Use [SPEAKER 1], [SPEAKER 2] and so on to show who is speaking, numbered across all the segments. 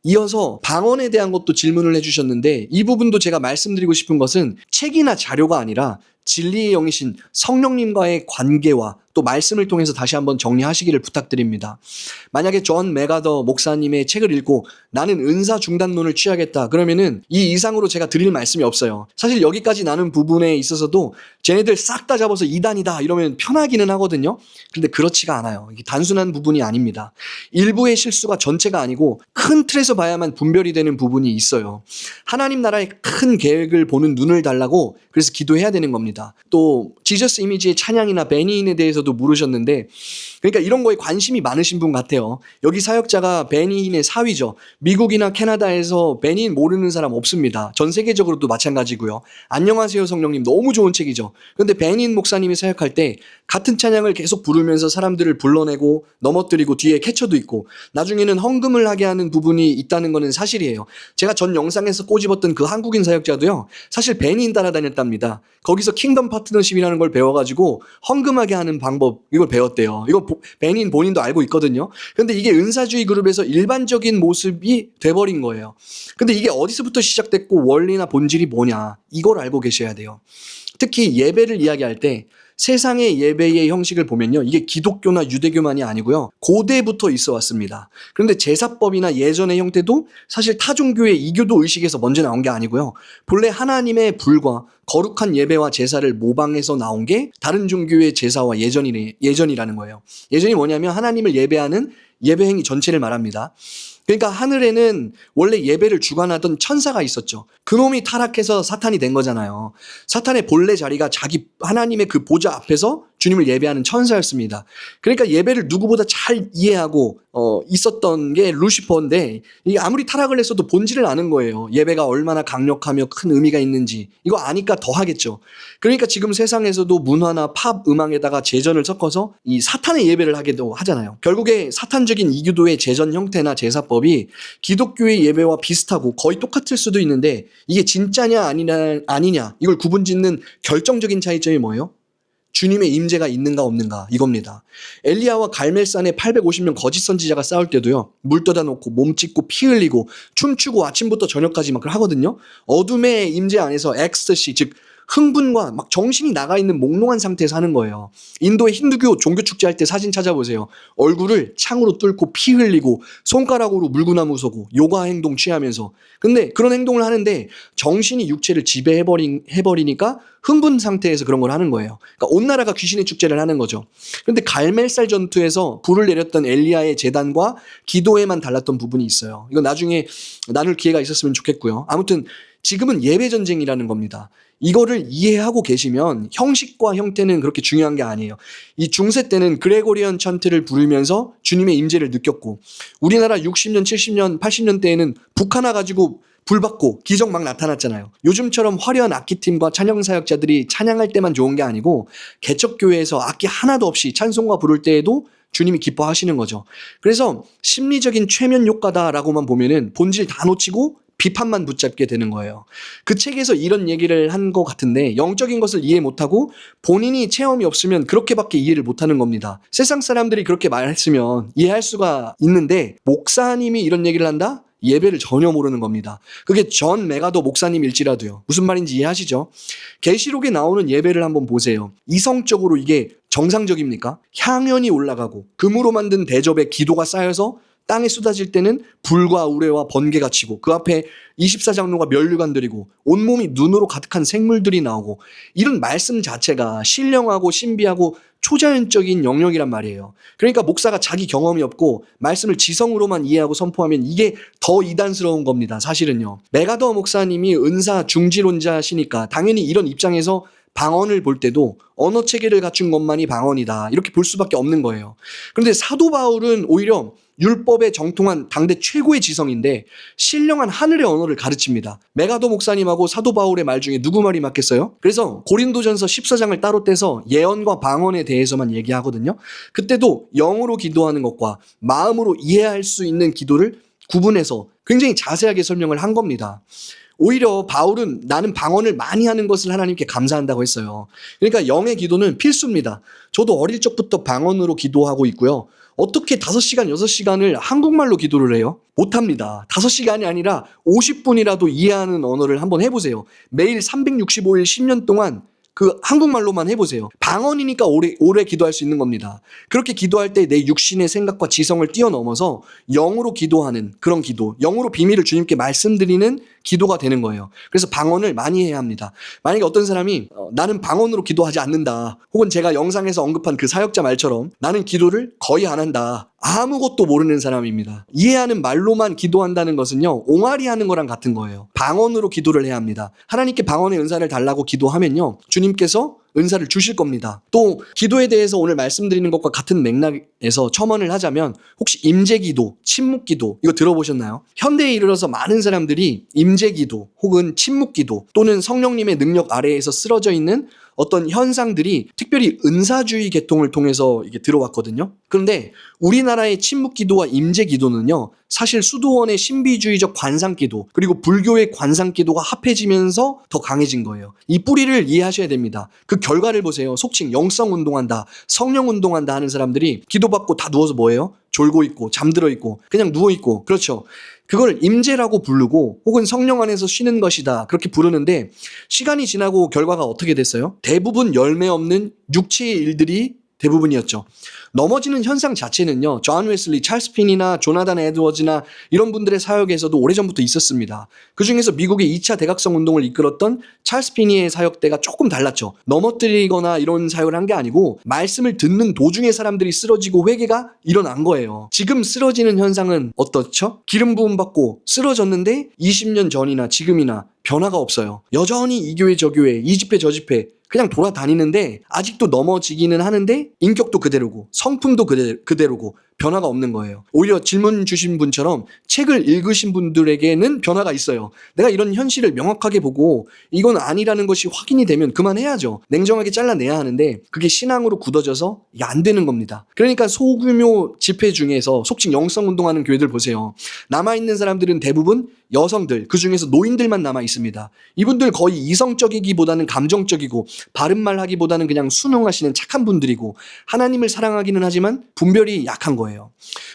[SPEAKER 1] 이어서 방언에 대한 것도 질문을 해주셨는데 이 부분도 제가 말씀드리고 싶은 것은 책이나 자료가 아니라 진리의 영이신 성령님과의 관계와 또 말씀을 통해서 다시 한번 정리하시기를 부탁드립니다. 만약에 존 맥아더 목사님의 책을 읽고 나는 은사 중단론을 취하겠다 그러면은 이 이상으로 제가 드릴 말씀이 없어요. 사실 여기까지 나눈 부분에 있어서도 쟤네들 싹 다 잡아서 이단이다 이러면 편하기는 하거든요. 근데 그렇지가 않아요. 이게 단순한 부분이 아닙니다. 일부의 실수가 전체가 아니고 큰 틀에서 봐야만 분별이 되는 부분이 있어요. 하나님 나라의 큰 계획을 보는 눈을 달라고 그래서 기도해야 되는 겁니다. 또 지저스 이미지의 찬양이나 베니인에 대해서도 물으셨는데 그러니까 이런 거에 관심이 많으신 분 같아요. 여기 사역자가 베니인의 사위죠. 미국이나 캐나다에서 베니인 모르는 사람 없습니다. 전 세계적으로도 마찬가지고요. 안녕하세요 성령님 너무 좋은 책이죠. 그런데 베니인 목사님이 사역할 때 같은 찬양을 계속 부르면서 사람들을 불러내고 넘어뜨리고 뒤에 캐쳐도 있고 나중에는 헌금을 하게 하는 부분이 있다는 것은 사실이에요. 제가 전 영상에서 꼬집었던 그 한국인 사역자도요. 사실 베니인 따라다녔답니다. 거기서 킹덤 파트너십이라는 걸 배워가지고 헌금하게 하는 방법 이걸 배웠대요. 이거 베니인 본인도 알고 있거든요. 그런데 이게 은사주의 그룹에서 일반적인 모습이 돼버린 거예요. 근데 이게 어디서부터 시작됐고 원리나 본질이 뭐냐 이걸 알고 계셔야 돼요. 특히 예배를 이야기할 때 세상의 예배의 형식을 보면요. 이게 기독교나 유대교만이 아니고요. 고대부터 있어 왔습니다. 그런데 제사법이나 예전의 형태도 사실 타종교의 이교도 의식에서 먼저 나온 게 아니고요. 본래 하나님의 불과 거룩한 예배와 제사를 모방해서 나온 게 다른 종교의 제사와 예전이라는 거예요. 예전이 뭐냐면 하나님을 예배하는 예배 행위 전체를 말합니다. 그러니까 하늘에는 원래 예배를 주관하던 천사가 있었죠. 그놈이 타락해서 사탄이 된 거잖아요. 사탄의 본래 자리가 자기 하나님의 그 보좌 앞에서 주님을 예배하는 천사였습니다. 그러니까 예배를 누구보다 잘 이해하고 있었던 게 루시퍼인데 이게 아무리 타락을 했어도 본질을 아는 거예요. 예배가 얼마나 강력하며 큰 의미가 있는지 이거 아니까 더 하겠죠. 그러니까 지금 세상에서도 문화나 팝 음악에다가 제전을 섞어서 이 사탄의 예배를 하기도 하잖아요. 결국에 사탄적인 이교도의 제전 형태나 제사법이 기독교의 예배와 비슷하고 거의 똑같을 수도 있는데 이게 진짜냐 아니냐 이걸 구분짓는 결정적인 차이점이 뭐예요? 주님의 임재가 있는가 없는가 이겁니다. 엘리야와 갈멜산에 850명 거짓 선지자가 싸울 때도요. 물 떠다 놓고 몸 찢고 피 흘리고 춤추고 아침부터 저녁까지 막 하거든요. 어둠의 임재 안에서 엑스터시 즉 흥분과 막 정신이 나가 있는 몽롱한 상태에서 하는 거예요. 인도의 힌두교 종교 축제할 때 사진 찾아보세요. 얼굴을 창으로 뚫고 피 흘리고 손가락으로 물구나무 서고 요가 행동 취하면서 근데 그런 행동을 하는데 정신이 육체를 지배해버리니까 흥분 상태에서 그런 걸 하는 거예요. 그러니까 온 나라가 귀신의 축제를 하는 거죠. 그런데 갈멜살 전투에서 불을 내렸던 엘리야의 제단과 기도에만 달랐던 부분이 있어요. 이거 나중에 나눌 기회가 있었으면 좋겠고요. 아무튼 지금은 예배 전쟁이라는 겁니다. 이거를 이해하고 계시면 형식과 형태는 그렇게 중요한 게 아니에요. 이 중세 때는 그레고리언 찬트를 부르면서 주님의 임재를 느꼈고 우리나라 60년, 70년, 80년 대에는 북 하나 가지고 불 받고 기적 막 나타났잖아요. 요즘처럼 화려한 악기팀과 찬양사역자들이 찬양할 때만 좋은 게 아니고 개척교회에서 악기 하나도 없이 찬송가 부를 때에도 주님이 기뻐하시는 거죠. 그래서 심리적인 최면 효과다라고만 보면은 본질 다 놓치고 비판만 붙잡게 되는 거예요. 그 책에서 이런 얘기를 한 것 같은데 영적인 것을 이해 못하고 본인이 체험이 없으면 그렇게밖에 이해를 못하는 겁니다. 세상 사람들이 그렇게 말했으면 이해할 수가 있는데 목사님이 이런 얘기를 한다? 예배를 전혀 모르는 겁니다. 그게 존 맥아더 목사님일지라도요. 무슨 말인지 이해하시죠? 계시록에 나오는 예배를 한번 보세요. 이성적으로 이게 정상적입니까? 향연이 올라가고 금으로 만든 대접에 기도가 쌓여서 땅에 쏟아질 때는 불과 우레와 번개가 치고 그 앞에 24장로가 면류관 드리고 온몸이 눈으로 가득한 생물들이 나오고 이런 말씀 자체가 신령하고 신비하고 초자연적인 영역이란 말이에요. 그러니까 목사가 자기 경험이 없고 말씀을 지성으로만 이해하고 선포하면 이게 더 이단스러운 겁니다. 사실은요. 맥아더 목사님이 은사 중지론자시니까 당연히 이런 입장에서 방언을 볼 때도 언어 체계를 갖춘 것만이 방언이다 이렇게 볼 수밖에 없는 거예요. 그런데 사도 바울은 오히려 율법에 정통한 당대 최고의 지성인데 신령한 하늘의 언어를 가르칩니다. 맥아더 목사님하고 사도 바울의 말 중에 누구 말이 맞겠어요? 그래서 고린도전서 14장을 따로 떼서 예언과 방언에 대해서만 얘기하거든요. 그때도 영으로 기도하는 것과 마음으로 이해할 수 있는 기도를 구분해서 굉장히 자세하게 설명을 한 겁니다. 오히려 바울은 나는 방언을 많이 하는 것을 하나님께 감사한다고 했어요. 그러니까 영의 기도는 필수입니다. 저도 어릴 적부터 방언으로 기도하고 있고요. 어떻게 5시간, 6시간을 한국말로 기도를 해요? 못합니다. 5시간이 아니라 50분이라도 이해하는 언어를 한번 해보세요. 매일 365일 10년 동안 그 한국말로만 해보세요. 방언이니까 오래 기도할 수 있는 겁니다. 그렇게 기도할 때 내 육신의 생각과 지성을 뛰어넘어서 영으로 기도하는 그런 기도, 영으로 비밀을 주님께 말씀드리는 기도가 되는 거예요. 그래서 방언을 많이 해야 합니다. 만약에 어떤 사람이 나는 방언으로 기도하지 않는다, 혹은 제가 영상에서 언급한 그 사역자 말처럼 나는 기도를 거의 안 한다, 아무것도 모르는 사람입니다. 이해하는 말로만 기도한다는 것은요, 옹알이 하는 거랑 같은 거예요. 방언으로 기도를 해야 합니다. 하나님께 방언의 은사를 달라고 기도하면요, 주님께서 은사를 주실 겁니다. 또 기도에 대해서 오늘 말씀드리는 것과 같은 맥락에서 첨언을 하자면, 혹시 임재기도, 침묵기도 이거 들어보셨나요? 현대에 이르러서 많은 사람들이 임재기도 혹은 침묵기도 또는 성령님의 능력 아래에서 쓰러져 있는 어떤 현상들이 특별히 은사주의 계통을 통해서 이게 들어왔거든요. 그런데 우리나라의 침묵기도와 임재기도는요, 사실 수도원의 신비주의적 관상기도 그리고 불교의 관상기도가 합해지면서 더 강해진 거예요. 이 뿌리를 이해하셔야 됩니다. 그 결과를 보세요. 속칭 영성운동한다, 성령운동한다 하는 사람들이 기도받고 다 누워서 뭐예요? 졸고 있고 잠들어 있고 그냥 누워 있고. 그렇죠. 그걸 임재라고 부르고 혹은 성령 안에서 쉬는 것이다 그렇게 부르는데, 시간이 지나고 결과가 어떻게 됐어요? 대부분 열매 없는 육체의 일들이 대부분이었죠. 넘어지는 현상 자체는요, 존 웨슬리, 찰스 핀이나 조나단 에드워즈나 이런 분들의 사역에서도 오래전부터 있었습니다. 그 중에서 미국의 2차 대각성 운동을 이끌었던 찰스 핀의 사역 때가 조금 달랐죠. 넘어뜨리거나 이런 사역을 한 게 아니고 말씀을 듣는 도중에 사람들이 쓰러지고 회개가 일어난 거예요. 지금 쓰러지는 현상은 어떻죠? 기름 부음 받고 쓰러졌는데 20년 전이나 지금이나 변화가 없어요. 여전히 이 교회 저 교회, 이 집회 저 집회 그냥 돌아다니는데 아직도 넘어지기는 하는데 인격도 그대로고 성품도 그대로고 변화가 없는 거예요. 오히려 질문 주신 분처럼 책을 읽으신 분들에게는 변화가 있어요. 내가 이런 현실을 명확하게 보고 이건 아니라는 것이 확인이 되면 그만해야죠. 냉정하게 잘라내야 하는데 그게 신앙으로 굳어져서 이게 안 되는 겁니다. 그러니까 소규모 집회 중에서 속칭 영성운동하는 교회들 보세요. 남아있는 사람들은 대부분 여성들, 그 중에서 노인들만 남아 있습니다. 이분들 거의 이성적이기보다는 감정적이고 바른말 하기보다는 그냥 순응하시는 착한 분들이고 하나님을 사랑하기는 하지만 분별이 약한 거예요.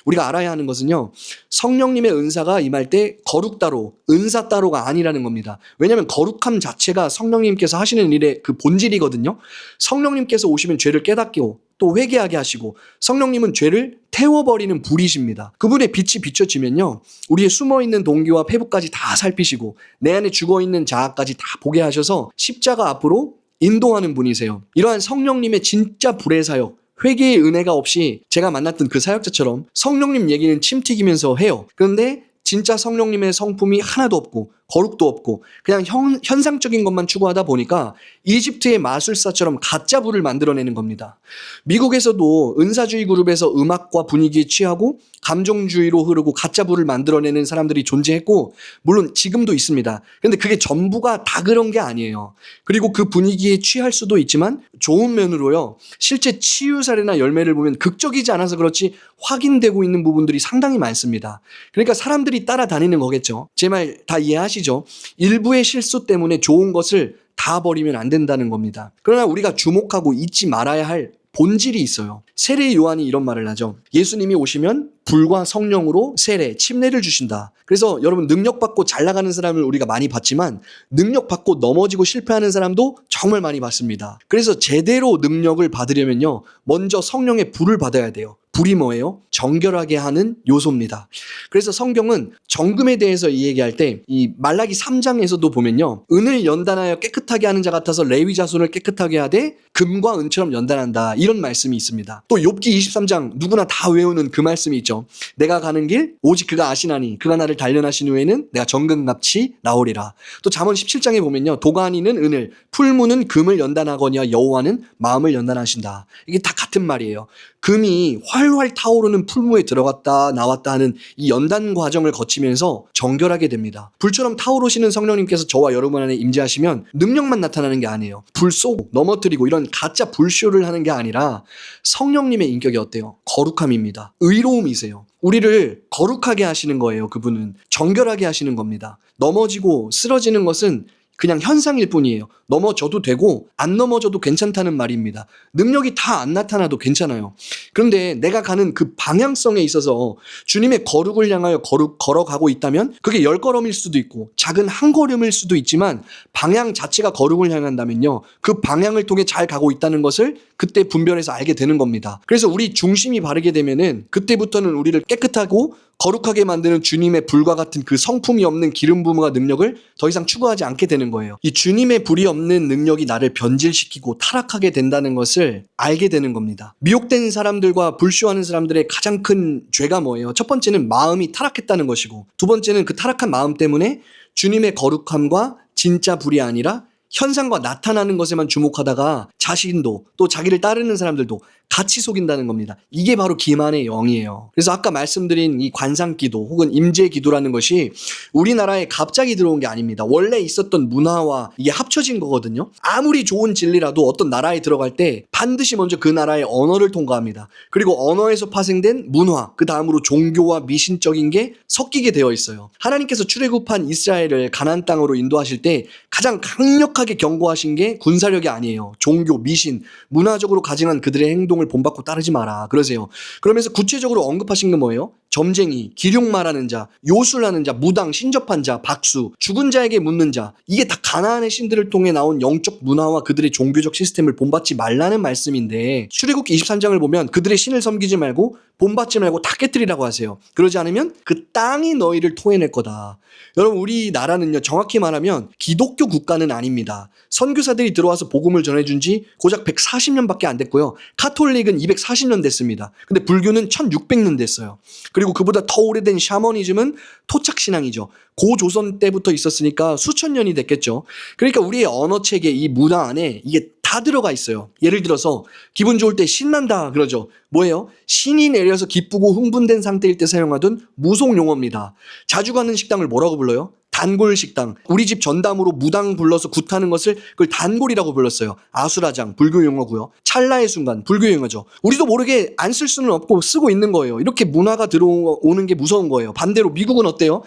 [SPEAKER 1] 우리가 알아야 하는 것은요, 성령님의 은사가 임할 때 거룩 따로, 은사 따로가 아니라는 겁니다. 왜냐하면 거룩함 자체가 성령님께서 하시는 일의 그 본질이거든요. 성령님께서 오시면 죄를 깨닫고 또 회개하게 하시고, 성령님은 죄를 태워버리는 불이십니다. 그분의 빛이 비춰지면요, 우리의 숨어있는 동기와 패부까지 다 살피시고 내 안에 죽어있는 자아까지 다 보게 하셔서 십자가 앞으로 인도하는 분이세요. 이러한 성령님의 진짜 불의 사역, 회개의 은혜가 없이 제가 만났던 그 사역자처럼 성령님 얘기는 침 튀기면서 해요. 그런데 진짜 성령님의 성품이 하나도 없고 거룩도 없고 그냥 현상적인 것만 추구하다 보니까 이집트의 마술사처럼 가짜 불을 만들어내는 겁니다. 미국에서도 은사주의 그룹에서 음악과 분위기에 취하고 감정주의로 흐르고 가짜 불을 만들어내는 사람들이 존재했고, 물론 지금도 있습니다. 그런데 그게 전부가 다 그런 게 아니에요. 그리고 그 분위기에 취할 수도 있지만 좋은 면으로요, 실제 치유 사례나 열매를 보면 극적이지 않아서 그렇지 확인되고 있는 부분들이 상당히 많습니다. 그러니까 사람들이 따라다니는 거겠죠. 제 말 다 이해하시죠? 일부의 실수 때문에 좋은 것을 다 버리면 안 된다는 겁니다. 그러나 우리가 주목하고 잊지 말아야 할 본질이 있어요. 세례 요한이 이런 말을 하죠. 예수님이 오시면 불과 성령으로 세례, 침례를 주신다. 그래서 여러분, 능력받고 잘 나가는 사람을 우리가 많이 봤지만 능력받고 넘어지고 실패하는 사람도 정말 많이 봤습니다. 그래서 제대로 능력을 받으려면요, 먼저 성령의 불을 받아야 돼요. 불이 뭐예요? 정결하게 하는 요소입니다. 그래서 성경은 정금에 대해서 이 얘기할 때 이 말라기 3장에서도 보면요, 은을 연단하여 깨끗하게 하는 자 같아서 레위 자손을 깨끗하게 하되 금과 은처럼 연단한다, 이런 말씀이 있습니다. 또 욥기 23장 누구나 다 외우는 그 말씀이 있죠. 내가 가는 길 오직 그가 아시나니 그가 나를 단련하신 후에는 내가 정금같이 나오리라. 또 잠언 17장에 보면요, 도가니는 은을, 풀무는 금을 연단하거니와 여호와는 마음을 연단하신다. 이게 다 같은 말이에요. 금이 활활 타오르는 풀무에 들어갔다 나왔다 하는 이 연단 과정을 거치면서 정결하게 됩니다. 불처럼 타오르시는 성령님께서 저와 여러분 안에 임재하시면 능력만 나타나는 게 아니에요. 불 쏘고 넘어뜨리고 이런 가짜 불쇼를 하는 게 아니라 성령님의 인격이 어때요? 거룩함입니다. 의로움이세요. 우리를 거룩하게 하시는 거예요. 그분은 정결하게 하시는 겁니다. 넘어지고 쓰러지는 것은 그냥 현상일 뿐이에요. 넘어져도 되고 안 넘어져도 괜찮다는 말입니다. 능력이 다 안 나타나도 괜찮아요. 그런데 내가 가는 그 방향성에 있어서 주님의 거룩을 향하여 걸어가고 있다면 그게 10걸음일 수도 있고 작은 한 걸음일 수도 있지만 방향 자체가 거룩을 향한다면요. 그 방향을 통해 잘 가고 있다는 것을 그때 분별해서 알게 되는 겁니다. 그래서 우리 중심이 바르게 되면은 그때부터는 우리를 깨끗하고 거룩하게 만드는 주님의 불과 같은 그 성품이 없는 기름 부음과 능력을 더 이상 추구하지 않게 되는 거예요. 이 주님의 불이 없는 능력이 나를 변질시키고 타락하게 된다는 것을 알게 되는 겁니다. 미혹된 사람들과 불쇼하는 사람들의 가장 큰 죄가 뭐예요? 첫 번째는 마음이 타락했다는 것이고, 두 번째는 그 타락한 마음 때문에 주님의 거룩함과 진짜 불이 아니라 현상과 나타나는 것에만 주목하다가 자신도 또 자기를 따르는 사람들도 같이 속인다는 겁니다. 이게 바로 기만의 영이에요. 그래서 아까 말씀드린 이 관상기도 혹은 임재기도라는 것이 우리나라에 갑자기 들어온 게 아닙니다. 원래 있었던 문화와 이게 합쳐진 거거든요. 아무리 좋은 진리라도 어떤 나라에 들어갈 때 반드시 먼저 그 나라의 언어를 통과합니다. 그리고 언어에서 파생된 문화, 그 다음으로 종교와 미신적인 게 섞이게 되어 있어요. 하나님께서 출애굽한 이스라엘을 가나안 땅으로 인도하실 때 가장 강력하게 경고하신 게 군사력이 아니에요. 종교, 미신, 문화적으로 가증한 그들의 행동을 본받고 따르지 마라 그러세요. 그러면서 구체적으로 언급하신 건 뭐예요? 점쟁이, 기륭 말하는 자, 요술하는 자, 무당, 신접한 자, 박수, 죽은 자에게 묻는 자, 이게 다 가나안의 신들을 통해 나온 영적 문화와 그들의 종교적 시스템을 본받지 말라는 말씀인데, 출애굽기 23장을 보면 그들의 신을 섬기지 말고 본받지 말고 다 깨뜨리라고 하세요. 그러지 않으면 그 땅이 너희를 토해낼 거다. 여러분, 우리나라는요, 정확히 말하면 기독교 국가는 아닙니다. 선교사들이 들어와서 복음을 전해준 지 고작 140년밖에 안 됐고요. 카톨릭은 240년 됐습니다. 근데 불교는 1600년 됐어요. 그리고 그보다 더 오래된 샤머니즘은 토착신앙이죠. 고조선 때부터 있었으니까 수천 년이 됐겠죠. 그러니까 우리의 언어체계, 이 문화 안에 이게 다 들어가 있어요. 예를 들어서 기분 좋을 때 신난다 그러죠. 뭐예요? 신이 내려서 기쁘고 흥분된 상태일 때 사용하던 무속 용어입니다. 자주 가는 식당을 뭐라고 불러요? 단골 식당. 우리 집 전담으로 무당 불러서 굿하는 것을 그걸 단골이라고 불렀어요. 아수라장, 불교 용어고요. 찰나의 순간, 불교 용어죠. 우리도 모르게 안 쓸 수는 없고 쓰고 있는 거예요. 이렇게 문화가 들어오는 게 무서운 거예요. 반대로 미국은 어때요?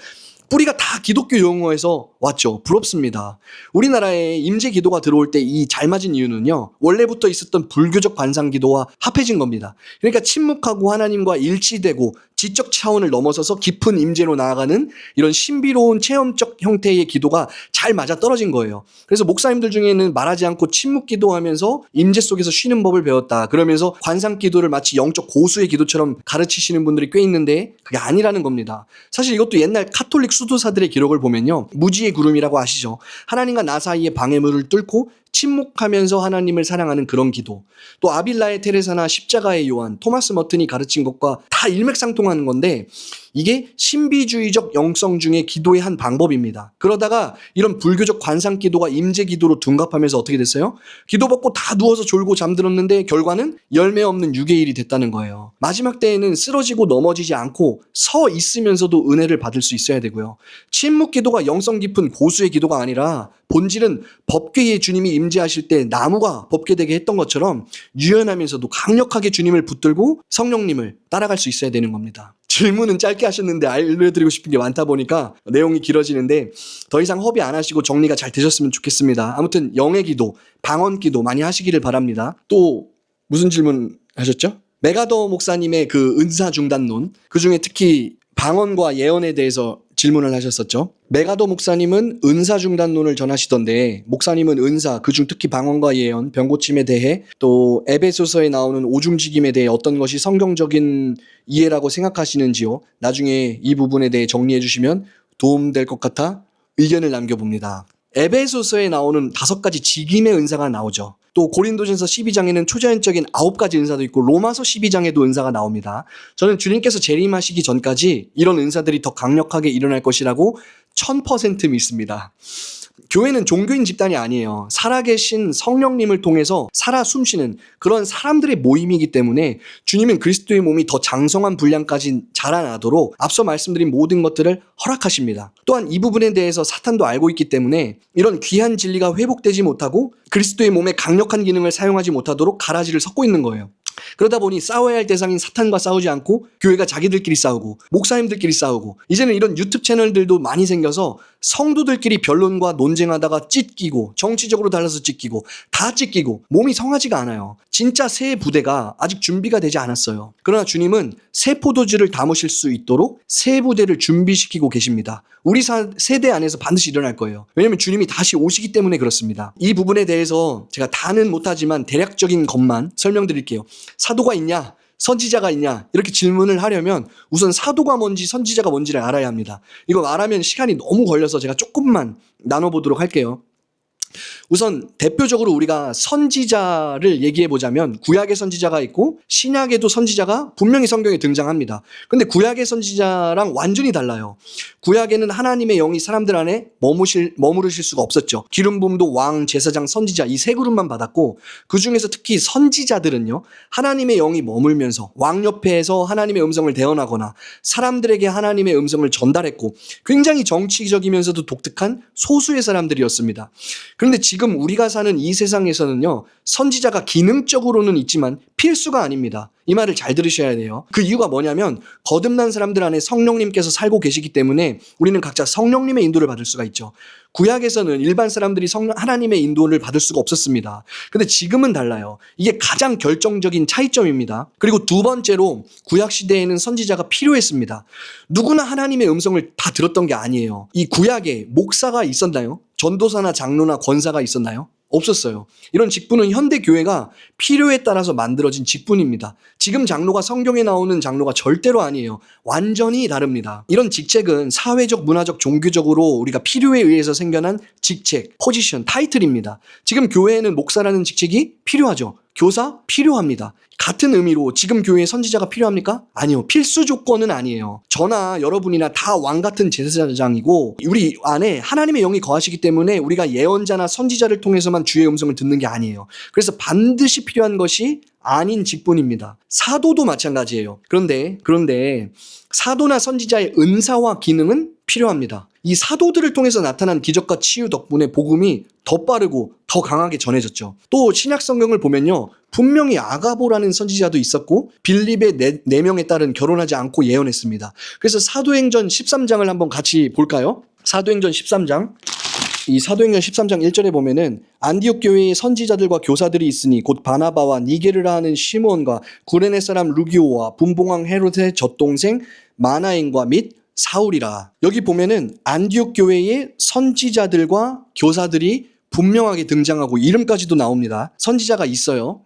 [SPEAKER 1] 뿌리가 다 기독교 용어에서 왔죠. 부럽습니다. 우리나라에 임재기도가 들어올 때 이 잘 맞은 이유는요, 원래부터 있었던 불교적 관상기도와 합해진 겁니다. 그러니까 침묵하고 하나님과 일치되고 지적 차원을 넘어서서 깊은 임재로 나아가는 이런 신비로운 체험적 형태의 기도가 잘 맞아떨어진 거예요. 그래서 목사님들 중에는 말하지 않고 침묵 기도하면서 임재 속에서 쉬는 법을 배웠다 그러면서 관상 기도를 마치 영적 고수의 기도처럼 가르치시는 분들이 꽤 있는데 그게 아니라는 겁니다. 사실 이것도 옛날 카톨릭 수도사들의 기록을 보면요, 무지의 구름이라고 아시죠? 하나님과 나 사이에 방해물을 뚫고 침묵하면서 하나님을 사랑하는 그런 기도, 또 아빌라의 테레사나 십자가의 요한, 토마스 머튼이 가르친 것과 다 일맥상통하는 건데, 이게 신비주의적 영성 중의 기도의 한 방법입니다. 그러다가 이런 불교적 관상 기도가 임재 기도로 둔갑하면서 어떻게 됐어요? 기도 받고 다 누워서 졸고 잠들었는데 결과는 열매 없는 유괴일이 됐다는 거예요. 마지막 때에는 쓰러지고 넘어지지 않고 서 있으면서도 은혜를 받을 수 있어야 되고요. 침묵 기도가 영성 깊은 고수의 기도가 아니라 본질은 법궤의 주님이 임재하실 때 나무가 법궤되게 했던 것처럼 유연하면서도 강력하게 주님을 붙들고 성령님을 따라갈 수 있어야 되는 겁니다. 질문은 짧게 하셨는데 알려드리고 싶은 게 많다 보니까 내용이 길어지는데 더 이상 허비 안 하시고 정리가 잘 되셨으면 좋겠습니다. 아무튼 영의 기도, 방언 기도 많이 하시기를 바랍니다. 또 무슨 질문 하셨죠? 메가더 목사님의 그 은사 중단론, 그중에 특히 방언과 예언에 대해서 질문을 하셨었죠. 메가더 목사님은 은사 중단론을 전하시던데, 목사님은 은사, 그중 특히 방언과 예언, 병고침에 대해, 또 에베소서에 나오는 오줌지김에 대해 어떤 것이 성경적인 이해라고 생각하시는지요? 나중에 이 부분에 대해 정리해 주시면 도움될 것 같아 의견을 남겨봅니다. 에베소서에 나오는 5가지 직임의 은사가 나오죠. 또 고린도전서 12장에는 초자연적인 9가지 은사도 있고 로마서 12장에도 은사가 나옵니다. 저는 주님께서 재림하시기 전까지 이런 은사들이 더 강력하게 일어날 것이라고 1000% 믿습니다. 교회는 종교인 집단이 아니에요. 살아계신 성령님을 통해서 살아 숨쉬는 그런 사람들의 모임이기 때문에 주님은 그리스도의 몸이 더 장성한 분량까지 자라나도록 앞서 말씀드린 모든 것들을 허락하십니다. 또한 이 부분에 대해서 사탄도 알고 있기 때문에 이런 귀한 진리가 회복되지 못하고 그리스도의 몸의 강력한 기능을 사용하지 못하도록 가라지를 섞고 있는 거예요. 그러다 보니 싸워야 할 대상인 사탄과 싸우지 않고 교회가 자기들끼리 싸우고 목사님들끼리 싸우고, 이제는 이런 유튜브 채널들도 많이 생겨서 성도들끼리 변론과 논쟁하다가 찢기고, 정치적으로 달라서 찢기고, 다 찢기고, 몸이 성하지가 않아요. 진짜 새 부대가 아직 준비가 되지 않았어요. 그러나 주님은 새 포도주를 담으실 수 있도록 새 부대를 준비시키고 계십니다. 우리 세대 안에서 반드시 일어날 거예요. 왜냐하면 주님이 다시 오시기 때문에 그렇습니다. 이 부분에 대해서 제가 다는 못하지만 대략적인 것만 설명드릴게요. 사도가 있냐? 선지자가 있냐? 이렇게 질문을 하려면 우선 사도가 뭔지 선지자가 뭔지를 알아야 합니다. 이거 말하면 시간이 너무 걸려서 제가 조금만 나눠보도록 할게요. 우선 대표적으로 우리가 선지자를 얘기해 보자면 구약의 선지자가 있고 신약에도 선지자가 분명히 성경에 등장합니다. 근데 구약의 선지자랑 완전히 달라요. 구약에는 하나님의 영이 사람들 안에 머무르실 수가 없었죠. 기름 부음도 왕, 제사장, 선지자 이 세 그룹만 받았고, 그 중에서 특히 선지자들은요, 하나님의 영이 머물면서 왕 옆에서 하나님의 음성을 대언하거나 사람들에게 하나님의 음성을 전달했고, 굉장히 정치적이면서도 독특한 소수의 사람들이었습니다. 그런데 지금 우리가 사는 이 세상에서는요, 선지자가 기능적으로는 있지만 필수가 아닙니다. 이 말을 잘 들으셔야 돼요. 그 이유가 뭐냐면 거듭난 사람들 안에 성령님께서 살고 계시기 때문에 우리는 각자 성령님의 인도를 받을 수가 있죠. 구약에서는 일반 사람들이 하나님의 인도를 받을 수가 없었습니다. 근데 지금은 달라요. 이게 가장 결정적인 차이점입니다. 그리고 두 번째로 구약 시대에는 선지자가 필요했습니다. 누구나 하나님의 음성을 다 들었던 게 아니에요. 이 구약에 목사가 있었나요? 전도사나 장로나 권사가 있었나요? 없었어요. 이런 직분은 현대 교회가 필요에 따라서 만들어진 직분입니다. 지금 장로가 성경에 나오는 장로가 절대로 아니에요. 완전히 다릅니다. 이런 직책은 사회적, 문화적, 종교적으로 우리가 필요에 의해서 생겨난 직책, 포지션, 타이틀입니다. 지금 교회에는 목사라는 직책이 필요하죠. 교사 필요합니다. 같은 의미로 지금 교회에 선지자가 필요합니까? 아니요. 필수 조건은 아니에요. 저나 여러분이나 다 왕 같은 제사장이고 우리 안에 하나님의 영이 거하시기 때문에 우리가 예언자나 선지자를 통해서만 주의 음성을 듣는 게 아니에요. 그래서 반드시 필요한 것이 아닌 직분입니다. 사도도 마찬가지예요. 그런데 사도나 선지자의 은사와 기능은 필요합니다. 이 사도들을 통해서 나타난 기적과 치유 덕분에 복음이 더 빠르고 더 강하게 전해졌죠. 또 신약 성경을 보면요, 분명히 아가보라는 선지자도 있었고 빌립의 네 명의 딸은 결혼하지 않고 예언했습니다. 그래서 사도행전 13장을 한번 같이 볼까요? 사도행전 13장. 이 사도행전 13장 1절에 보면은 안디옥 교회의 선지자들과 교사들이 있으니 곧 바나바와 니게르라 하는 시몬과 구레네 사람 루기오와 분봉왕 헤롯의 젖동생 마나엔과 및 사울이라. 여기 보면은 안디옥 교회의 선지자들과 교사들이 분명하게 등장하고 이름까지도 나옵니다. 선지자가 있어요.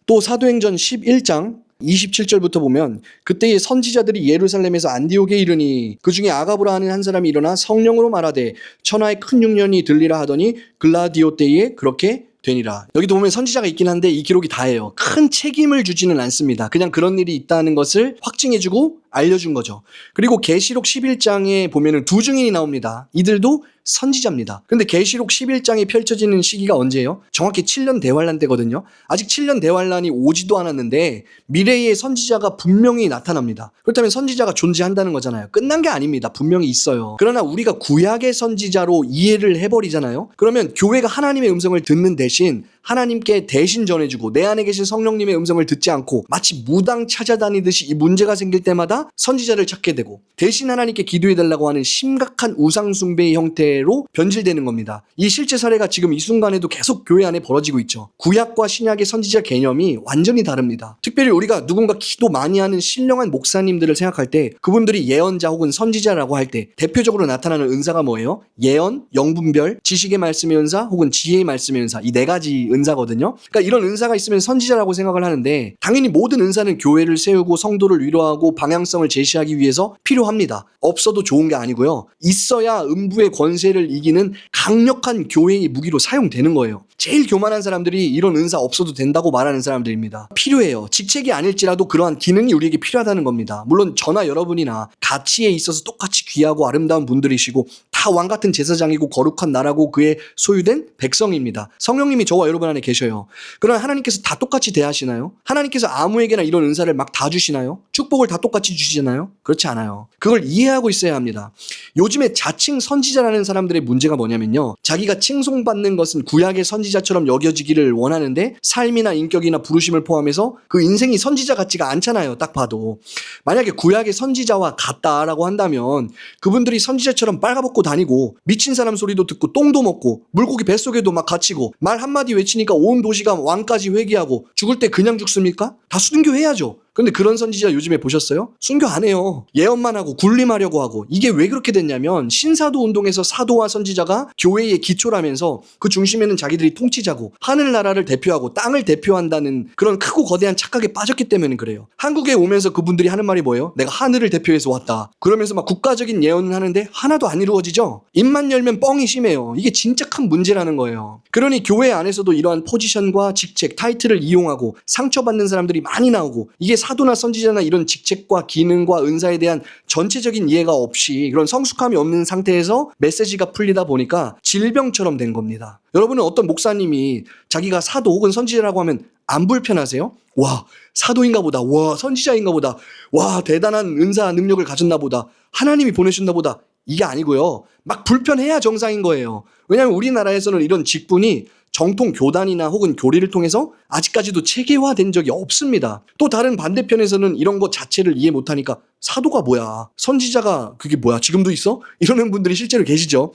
[SPEAKER 1] 또 사도행전 11장 27절부터 보면 그때의 선지자들이 예루살렘에서 안디옥에 이르니 그 중에 아가보라 하는 한 사람이 일어나 성령으로 말하되 천하의 큰 흉년이 들리라 하더니 글라디오 때에 그렇게 되니라. 여기도 보면 선지자가 있긴 한데 이 기록이 다예요. 큰 책임을 주지는 않습니다. 그냥 그런 일이 있다는 것을 확증해주고 알려준 거죠. 그리고 계시록 11장에 보면은 두 증인이 나옵니다. 이들도 선지자입니다. 근데 계시록 11장이 펼쳐지는 시기가 언제예요? 정확히 7년 대환란 때거든요. 아직 7년 대환란이 오지도 않았는데 미래의 선지자가 분명히 나타납니다. 그렇다면 선지자가 존재한다는 거잖아요. 끝난 게 아닙니다. 분명히 있어요. 그러나 우리가 구약의 선지자로 이해를 해버리잖아요. 그러면 교회가 하나님의 음성을 듣는 대신 하나님께 대신 전해주고 내 안에 계신 성령님의 음성을 듣지 않고 마치 무당 찾아다니듯이 이 문제가 생길 때마다 선지자를 찾게 되고 대신 하나님께 기도해달라고 하는 심각한 우상숭배의 형태로 변질되는 겁니다. 이 실제 사례가 지금 이 순간에도 계속 교회 안에 벌어지고 있죠. 구약과 신약의 선지자 개념이 완전히 다릅니다. 특별히 우리가 누군가 기도 많이 하는 신령한 목사님들을 생각할 때 그분들이 예언자 혹은 선지자라고 할 때 대표적으로 나타나는 은사가 뭐예요? 예언, 영분별, 지식의 말씀의 은사 혹은 지혜의 말씀의 은사, 이 네 가지 은사거든요. 그러니까 이런 은사가 있으면 선지자라고 생각을 하는데 당연히 모든 은사는 교회를 세우고 성도를 위로하고 방향성을 제시하기 위해서 필요합니다. 없어도 좋은 게 아니고요. 있어야 음부의 권세를 이기는 강력한 교회의 무기로 사용되는 거예요. 제일 교만한 사람들이 이런 은사 없어도 된다고 말하는 사람들입니다. 필요해요. 직책이 아닐지라도 그러한 기능이 우리에게 필요하다는 겁니다. 물론 저나 여러분이나 가치에 있어서 똑같이 귀하고 아름다운 분들이시고 다 다 왕같은 제사장이고 거룩한 나라고 그의 소유된 백성입니다. 성령님이 저와 여러분 안에 계셔요. 그러나 하나님께서 다 똑같이 대하시나요? 하나님께서 아무에게나 이런 은사를 막 다 주시나요? 축복을 다 똑같이 주시나요? 그렇지 않아요. 그걸 이해하고 있어야 합니다. 요즘에 자칭 선지자라는 사람들의 문제가 뭐냐면요, 자기가 칭송받는 것은 구약의 선지자처럼 여겨지기를 원하는데 삶이나 인격이나 부르심을 포함해서 그 인생이 선지자 같지가 않잖아요. 딱 봐도. 만약에 구약의 선지자와 같다라고 한다면 그분들이 선지자처럼 빨가벗고 다니고 미친 사람 소리도 듣고 똥도 먹고 물고기 뱃속에도 막 갇히고 말 한마디 외치니까 온 도시가 왕까지 회개하고 죽을 때 그냥 죽습니까? 다 순교해야죠. 근데 그런 선지자 요즘에 보셨어요? 순교 안 해요. 예언만 하고 군림하려고 하고. 이게 왜 그렇게 됐냐면 신사도 운동에서 사도와 선지자가 교회의 기초라면서 그 중심에는 자기들이 통치자고 하늘나라를 대표하고 땅을 대표한다는 그런 크고 거대한 착각에 빠졌기 때문에 그래요. 한국에 오면서 그분들이 하는 말이 뭐예요? 내가 하늘을 대표해서 왔다. 그러면서 막 국가적인 예언을 하는데 하나도 안 이루어지죠? 입만 열면 뻥이 심해요. 이게 진짜 큰 문제라는 거예요. 그러니 교회 안에서도 이러한 포지션과 직책, 타이틀을 이용하고 상처받는 사람들이 많이 나오고 이게 사도나 선지자나 이런 직책과 기능과 은사에 대한 전체적인 이해가 없이 그런 성숙함이 없는 상태에서 메시지가 풀리다 보니까 질병처럼 된 겁니다. 여러분은 어떤 목사님이 자기가 사도 혹은 선지자라고 하면 안 불편하세요? 와, 사도인가 보다. 와, 선지자인가 보다. 와, 대단한 은사 능력을 가졌나 보다. 하나님이 보내셨나 보다. 이게 아니고요. 막 불편해야 정상인 거예요. 왜냐하면 우리나라에서는 이런 직분이 정통 교단이나 혹은 교리를 통해서 아직까지도 체계화된 적이 없습니다. 또 다른 반대편에서는 이런 것 자체를 이해 못하니까 사도가 뭐야? 선지자가 그게 뭐야? 지금도 있어? 이러는 분들이 실제로 계시죠.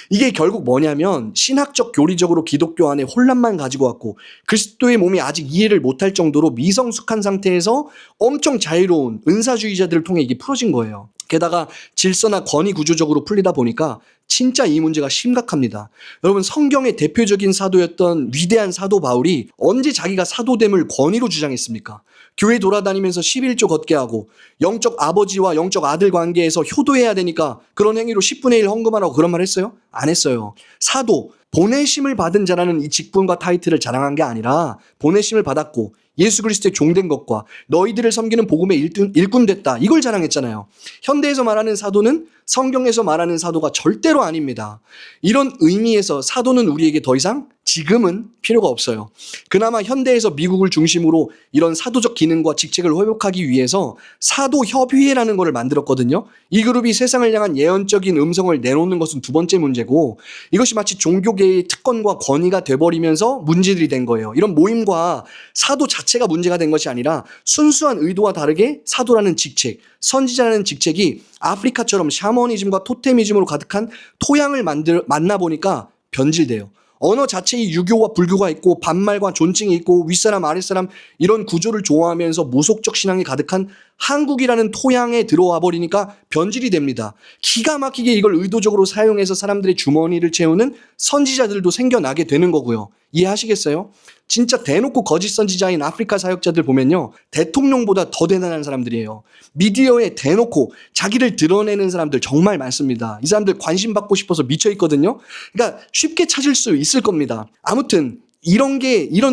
[SPEAKER 1] 이게 결국 뭐냐면 신학적 교리적으로 기독교 안에 혼란만 가지고 왔고 그리스도의 몸이 아직 이해를 못할 정도로 미성숙한 상태에서 엄청 자유로운 은사주의자들을 통해 이게 풀어진 거예요. 게다가 질서나 권위 구조적으로 풀리다 보니까 진짜 이 문제가 심각합니다. 여러분, 성경의 대표적인 사도였던 위대한 사도 바울이 언제 자기가 사도됨을 권위로 주장했습니까? 교회 돌아다니면서 11조 걷게 하고 영적 아버지와 영적 아들 관계에서 효도해야 되니까 그런 행위로 10분의 1 헌금하라고 그런 말 했어요? 안 했어요. 사도, 보내심을 받은 자라는 이 직분과 타이틀을 자랑한 게 아니라 보내심을 받았고 예수 그리스도의 종된 것과 너희들을 섬기는 복음의 일꾼 됐다. 이걸 자랑했잖아요. 현대에서 말하는 사도는 성경에서 말하는 사도가 절대로 아닙니다. 이런 의미에서 사도는 우리에게 더 이상 지금은 필요가 없어요. 그나마 현대에서 미국을 중심으로 이런 사도적 기능과 직책을 회복하기 위해서 사도협의회라는 것을 만들었거든요. 이 그룹이 세상을 향한 예언적인 음성을 내놓는 것은 두 번째 문제고 이것이 마치 종교계의 특권과 권위가 돼버리면서 문제들이 된 거예요. 이런 모임과 사도 자체가 문제가 된 것이 아니라 순수한 의도와 다르게 사도라는 직책, 선지자라는 직책이 아프리카처럼 샤머니즘과 토테미즘으로 가득한 토양을 만나보니까 변질돼요. 언어 자체의 유교와 불교가 있고 반말과 존칭이 있고 윗사람 아랫사람 이런 구조를 좋아하면서 무속적 신앙이 가득한 한국이라는 토양에 들어와 버리니까 변질이 됩니다. 기가 막히게 이걸 의도적으로 사용해서 사람들의 주머니를 채우는 선지자들도 생겨나게 되는 거고요. 이해하시겠어요? 진짜 대놓고 거짓 선지자인 아프리카 사역자들 보면요, 대통령보다 더 대단한 사람들이에요. 미디어에 대놓고 자기를 드러내는 사람들 정말 많습니다. 이 사람들 관심 받고 싶어서 미쳐있거든요. 그러니까 쉽게 찾을 수 있을 겁니다. 아무튼 이런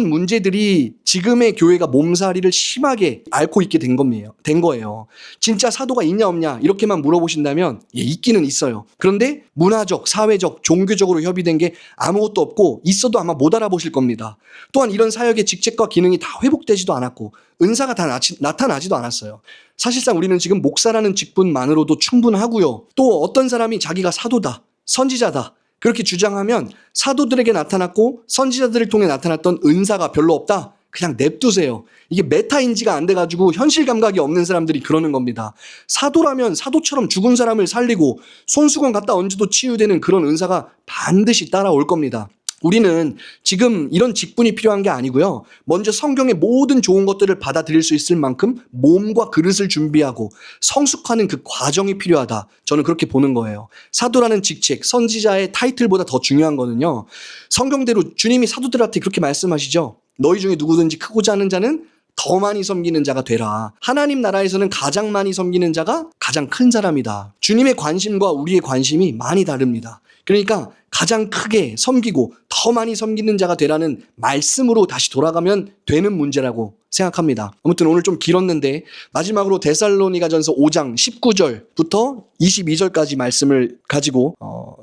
[SPEAKER 1] 문제들이 지금의 교회가 몸살이를 심하게 앓고 있게 된 거예요. 진짜 사도가 있냐 없냐 이렇게만 물어보신다면 예, 있기는 있어요. 그런데 문화적, 사회적, 종교적으로 협의된 게 아무것도 없고 있어도 아마 못 알아보실 겁니다. 또한 이런 사역의 직책과 기능이 다 회복되지도 않았고 은사가 다 나타나지도 않았어요. 사실상 우리는 지금 목사라는 직분만으로도 충분하고요. 또 어떤 사람이 자기가 사도다, 선지자다 그렇게 주장하면 사도들에게 나타났고 선지자들을 통해 나타났던 은사가 별로 없다. 그냥 냅두세요. 이게 메타인지가 안 돼가지고 현실 감각이 없는 사람들이 그러는 겁니다. 사도라면 사도처럼 죽은 사람을 살리고 손수건 갖다 얹어도 치유되는 그런 은사가 반드시 따라올 겁니다. 우리는 지금 이런 직분이 필요한 게 아니고요. 먼저 성경의 모든 좋은 것들을 받아들일 수 있을 만큼 몸과 그릇을 준비하고 성숙하는 그 과정이 필요하다. 저는 그렇게 보는 거예요. 사도라는 직책, 선지자의 타이틀보다 더 중요한 거는요. 성경대로 주님이 사도들한테 그렇게 말씀하시죠. 너희 중에 누구든지 크고자 하는 자는 더 많이 섬기는 자가 되라. 하나님 나라에서는 가장 많이 섬기는 자가 가장 큰 사람이다. 주님의 관심과 우리의 관심이 많이 다릅니다. 그러니까 가장 크게 섬기고 더 많이 섬기는 자가 되라는 말씀으로 다시 돌아가면 되는 문제라고 생각합니다. 아무튼 오늘 좀 길었는데 마지막으로 데살로니가전서 5장 19절부터 22절까지 말씀을 가지고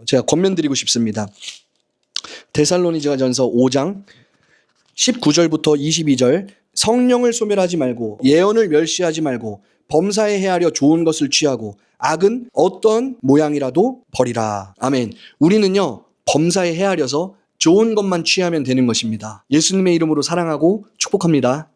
[SPEAKER 1] 제가 권면드리고 싶습니다. 데살로니가전서 5장 19절부터 22절. 성령을 소멸하지 말고 예언을 멸시하지 말고 범사에 헤아려 좋은 것을 취하고 악은 어떤 모양이라도 버리라. 아멘. 우리는요, 범사에 헤아려서 좋은 것만 취하면 되는 것입니다. 예수님의 이름으로 사랑하고 축복합니다.